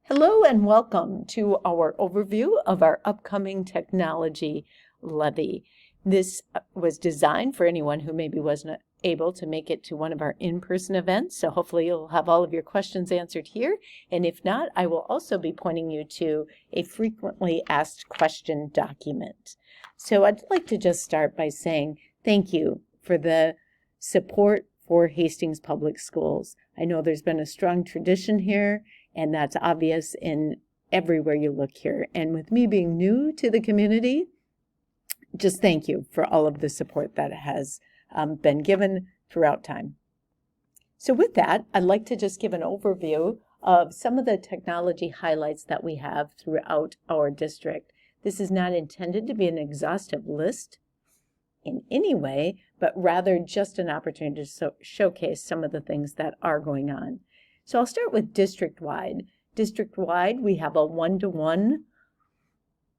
Hello and welcome to our overview of our upcoming technology levy. This was designed for anyone who maybe wasn't able to make it to one of our in-person events, so hopefully you'll have all of your questions answered here. And if not, I will also be pointing you to a frequently asked question document. So I'd like to just start by saying thank you for the support for Hastings Public Schools. I know there's been a strong tradition here, and that's obvious in everywhere you look here. And with me being new to the community, just thank you for all of the support that has been given throughout time. So with that, I'd like to just give an overview of some of the technology highlights that we have throughout our district. This is not intended to be an exhaustive list in any way, but rather just an opportunity to showcase some of the things that are going on. So I'll start with district-wide. District-wide, we have a one-to-one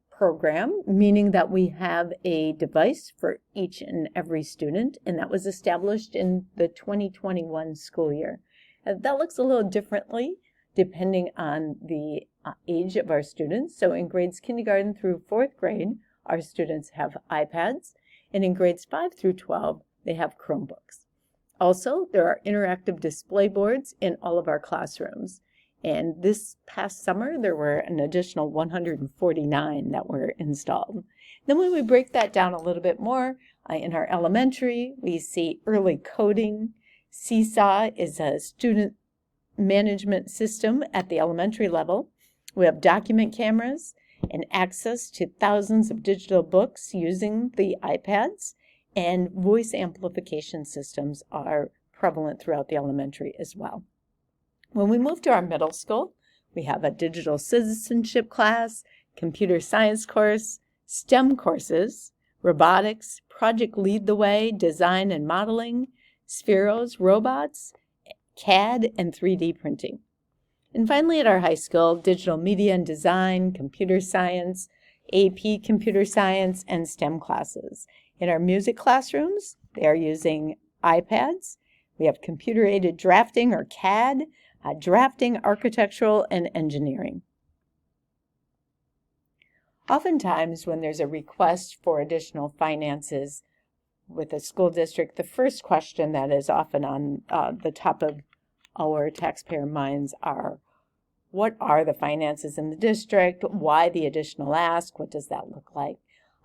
program, meaning that we have a device for each and every student, and that was established in the 2021 school year. That looks a little differently depending on the age of our students. So in grades kindergarten through 4th grade, our students have iPads, and in grades 5 through 12, they have Chromebooks. Also, there are interactive display boards in all of our classrooms. And this past summer, there were an additional 149 that were installed. Then when we break that down a little bit more, in our elementary, we see early coding. Seesaw is a student management system at the elementary level. We have document cameras and access to thousands of digital books using the iPads. And voice amplification systems are prevalent throughout the elementary as well. When we move to our middle school, we have a digital citizenship class, computer science course, STEM courses, robotics, project lead the way, design and modeling, spheros, robots, CAD, and 3D printing. And finally at our high school, digital media and design, computer science, AP computer science, and STEM classes. In our music classrooms, they are using iPads. We have computer-aided drafting or CAD, drafting, architectural, and engineering. Oftentimes, when there's a request for additional finances with a school district, the first question that is often on the top of our taxpayer minds are, what are the finances in the district? Why the additional ask? What does that look like?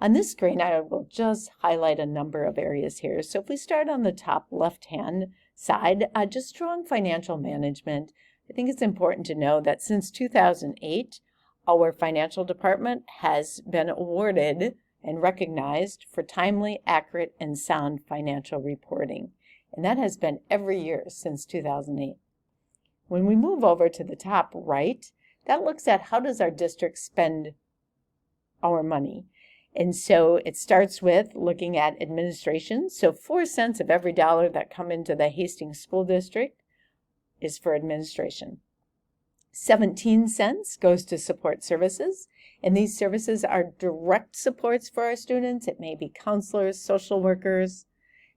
On this screen, I will just highlight a number of areas here. So if we start on the top left-hand side, just strong financial management. I think it's important to know that since 2008, our financial department has been awarded and recognized for timely, accurate, and sound financial reporting. And that has been every year since 2008. When we move over to the top right, that looks at how does our district spend our money. And so it starts with looking at administration. So 4 cents of every dollar that come into the Hastings School District is for administration. 17 cents goes to support services. And these services are direct supports for our students. It may be counselors, social workers.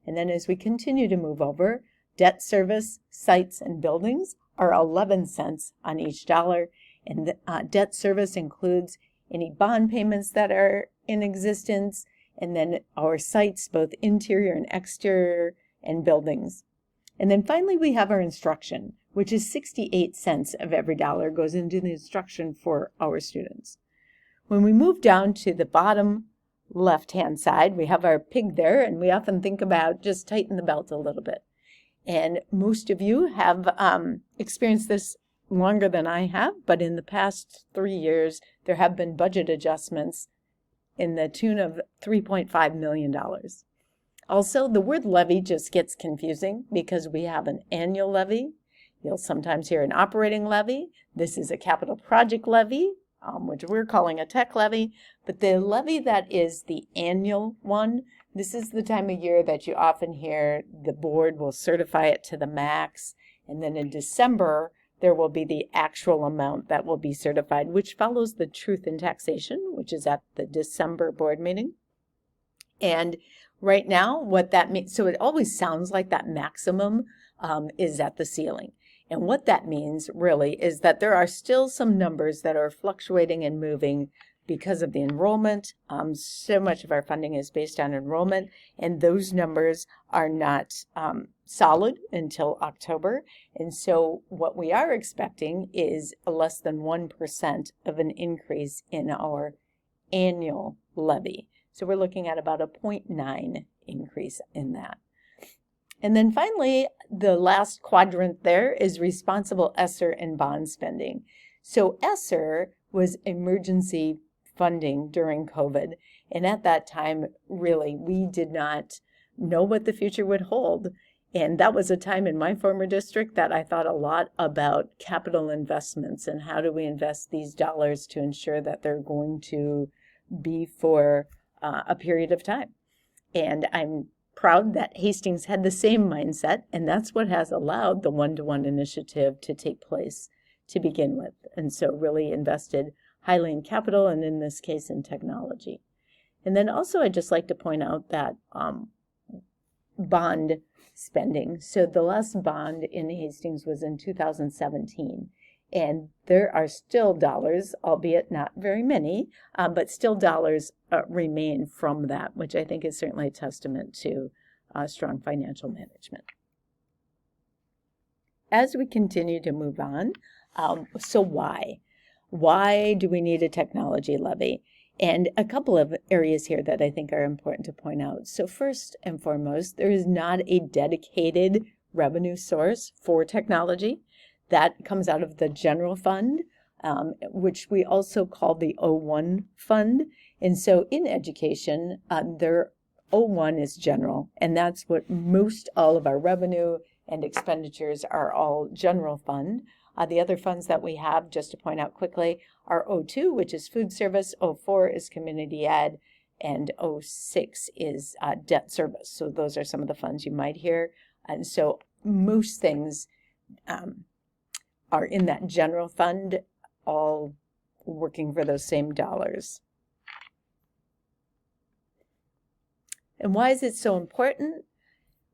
And then as we continue to move over, debt service, sites, and buildings are 11 cents on each dollar. And the, debt service includes any bond payments that are in existence, and then our sites, both interior and exterior, and buildings. And then finally we have our instruction, which is 68 cents of every dollar goes into the instruction for our students. When we move down to the bottom left-hand side, we have our pig there, and we often think about just tighten the belt a little bit. And most of you have experienced this longer than I have, but in the past 3 years, there have been budget adjustments in the tune of $3.5 million. Also, the word levy just gets confusing because we have an annual levy. You'll sometimes hear an operating levy. This is a capital project levy, which we're calling a tech levy. But the levy that is the annual one, this is the time of year that you often hear the board will certify it to the max. And then in December, there will be the actual amount that will be certified, which follows the truth in taxation, which is at the December board meeting. And right now, what that means, so it always sounds like that maximum is at the ceiling. And what that means really is that there are still some numbers that are fluctuating and moving because of the enrollment. So much of our funding is based on enrollment, and those numbers are not solid until October. And so what we are expecting is a less than 1% of an increase in our annual levy. So we're looking at about a 0.9 increase in that. And then finally, the last quadrant there is responsible ESSER and bond spending. So ESSER was emergency funding during COVID. And at that time, really, we did not know what the future would hold. And that was a time in my former district that I thought a lot about capital investments and how do we invest these dollars to ensure that they're going to be for a period of time. And I'm proud that Hastings had the same mindset, and that's what has allowed the one-to-one initiative to take place to begin with. And so really invested highly in capital, and in this case in technology. And then also I'd just like to point out that bond spending. So the last bond in Hastings was in 2017. And there are still dollars, albeit not very many, but still dollars remain from that, which I think is certainly a testament to strong financial management. As we continue to move on, so why? Why do we need a technology levy? And a couple of areas here that I think are important to point out. So first and foremost, there is not a dedicated revenue source for technology. That comes out of the general fund, which we also call the O1 fund. And so in education, their O1 is general, and that's what most all of our revenue and expenditures are all general fund. The other funds that we have, just to point out quickly, are O2, which is food service, O4 is community ed, and O6 is debt service. So those are some of the funds you might hear. And so most things are in that general fund, all working for those same dollars. And why is it so important?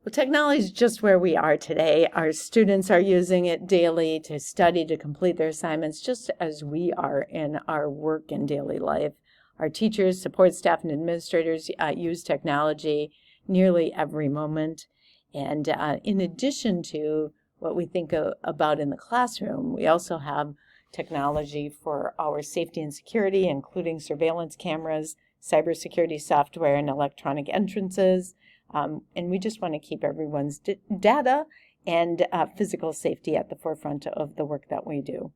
Well, technology is just where we are today. Our students are using it daily to study, to complete their assignments, just as we are in our work and daily life. Our teachers, support staff, and administrators use technology nearly every moment. And in addition to what we think about in the classroom, we also have technology for our safety and security, including surveillance cameras, cybersecurity software, and electronic entrances. And we just want to keep everyone's data and physical safety at the forefront of the work that we do.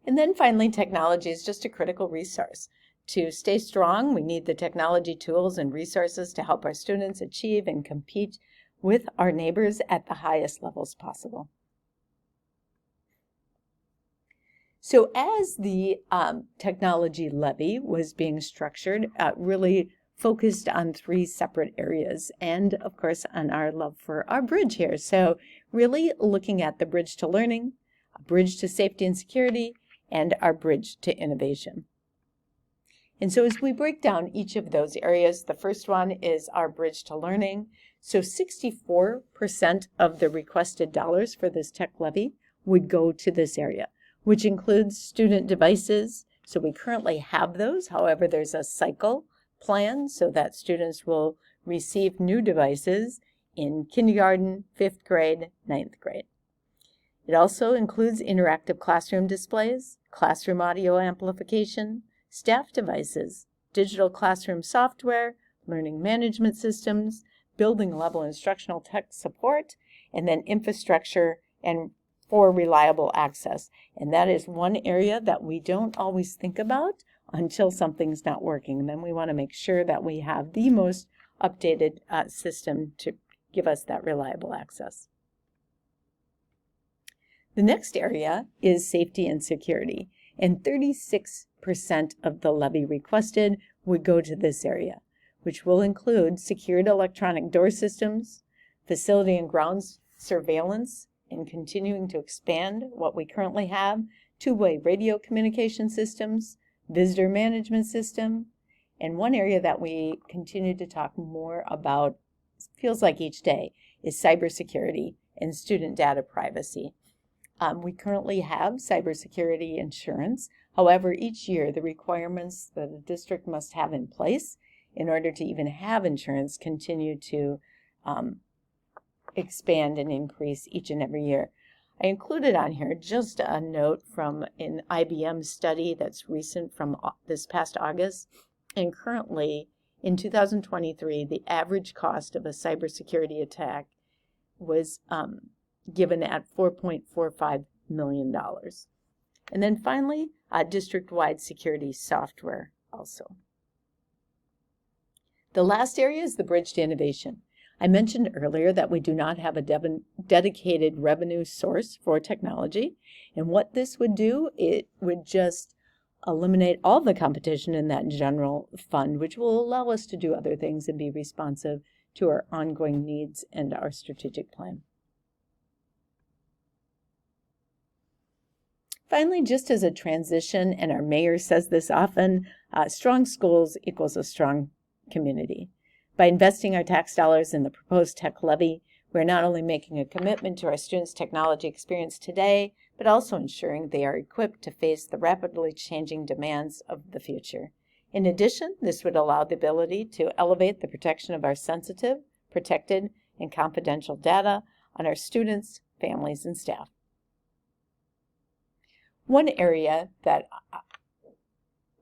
And then finally, technology is just a critical resource. To stay strong, we need the technology tools and resources to help our students achieve and compete with our neighbors at the highest levels possible. So as the technology levy was being structured, really focused on three separate areas, and of course on our love for our bridge here. So really looking at the bridge to learning, a bridge to safety and security, and our bridge to innovation. And so as we break down each of those areas, the first one is our bridge to learning. So 64% of the requested dollars for this tech levy would go to this area, which includes student devices. So we currently have those. However, there's a cycle plan so that students will receive new devices in kindergarten, 5th grade, 9th grade. It also includes interactive classroom displays, classroom audio amplification, staff devices, digital classroom software, learning management systems, building level instructional tech support, and then infrastructure and for reliable access. And that is one area that we don't always think about until something's not working. And then we want to make sure that we have the most updated system to give us that reliable access. The next area is safety and security, and 36% of the levy requested would go to this area, which will include secured electronic door systems, facility and grounds surveillance, and continuing to expand what we currently have, two-way radio communication systems, visitor management system, and one area that we continue to talk more about, feels like each day, is cybersecurity and student data privacy. We currently have cybersecurity insurance. However, each year the requirements that a district must have in place in order to even have insurance continue to expand and increase each and every year. I included on here just a note from an IBM study that's recent from this past August. And currently, in 2023, the average cost of a cybersecurity attack was given at $4.45 million. And then finally, district-wide security software also. The last area is the bridge to innovation. I mentioned earlier that we do not have a dedicated revenue source for technology. And what this would do, it would just eliminate all the competition in that general fund, which will allow us to do other things and be responsive to our ongoing needs and our strategic plan. Finally, just as a transition, and our mayor says this often, strong schools equals a strong community. By investing our tax dollars in the proposed tech levy, we're not only making a commitment to our students' technology experience today, but also ensuring they are equipped to face the rapidly changing demands of the future. In addition, this would allow the ability to elevate the protection of our sensitive, protected, and confidential data on our students, families, and staff. One area that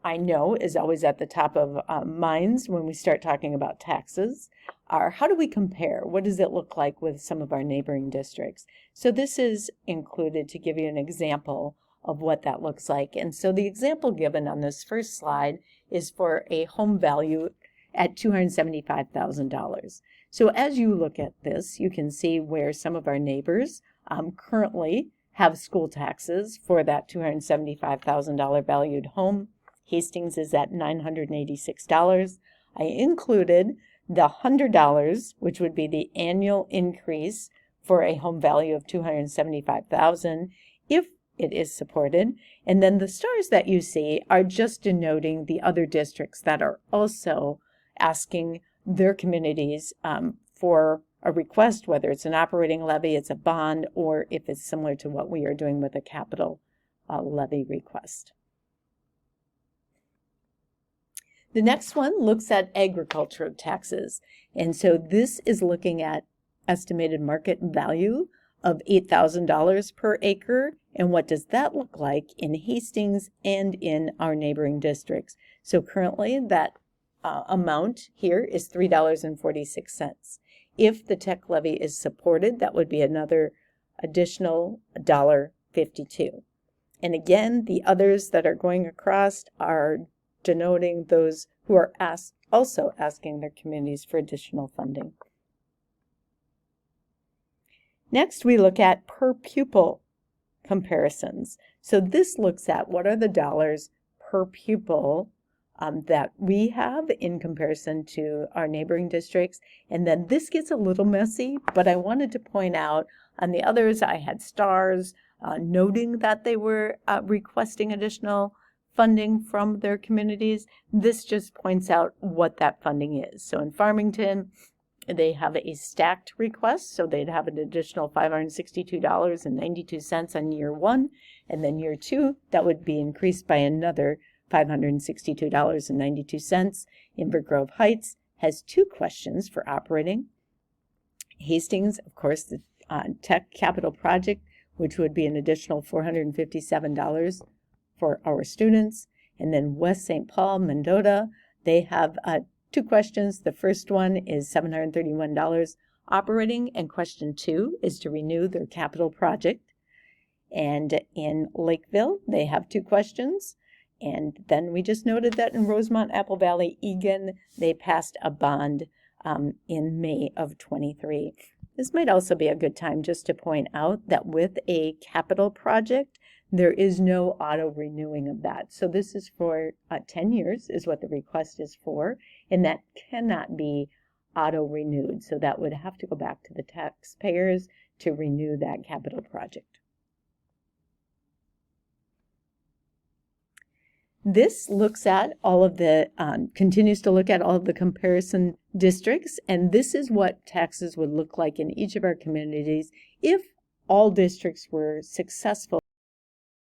I know is always at the top of minds when we start talking about taxes are how do we compare? What does it look like with some of our neighboring districts? So this is included to give you an example of what that looks like. And so the example given on this first slide is for a home value at $275,000. So as you look at this, you can see where some of our neighbors currently have school taxes for that $275,000 valued home. Hastings is at $986. I included the $100, which would be the annual increase for a home value of $275,000 if it is supported. And then the stars that you see are just denoting the other districts that are also asking their communities for a request, whether it's an operating levy, it's a bond, or if it's similar to what we are doing with a capital levy request. The next one looks at agricultural taxes. And so this is looking at estimated market value of $8,000 per acre. And what does that look like in Hastings and in our neighboring districts? So currently that amount here is $3.46. If the tech levy is supported, that would be another additional $1.52. And again, the others that are going across are denoting those who are also asking their communities for additional funding. Next, we look at per pupil comparisons. So this looks at what are the dollars per pupil that we have in comparison to our neighboring districts. And then this gets a little messy, but I wanted to point out on the others I had stars noting that they were requesting additional funding from their communities. This just points out what that funding is. So in Farmington, they have a stacked request, so they'd have an additional $562.92 on year one, and then year two, that would be increased by another $562.92. Inver Grove Heights has two questions for operating. Hastings, of course, the tech capital project, which would be an additional $457 for our students. And then West St. Paul, Mendota, they have two questions. The first one is $731 operating, and question two is to renew their capital project. And in Lakeville, they have two questions. And then we just noted that in Rosemont, Apple Valley, Egan, they passed a bond in May of 23. This might also be a good time just to point out that with a capital project, there is no auto-renewing of that. So this is for 10 years is what the request is for, and that cannot be auto-renewed. So that would have to go back to the taxpayers to renew that capital project. This looks at all of the, continues to look at all of the comparison districts, and this is what taxes would look like in each of our communities if all districts were successful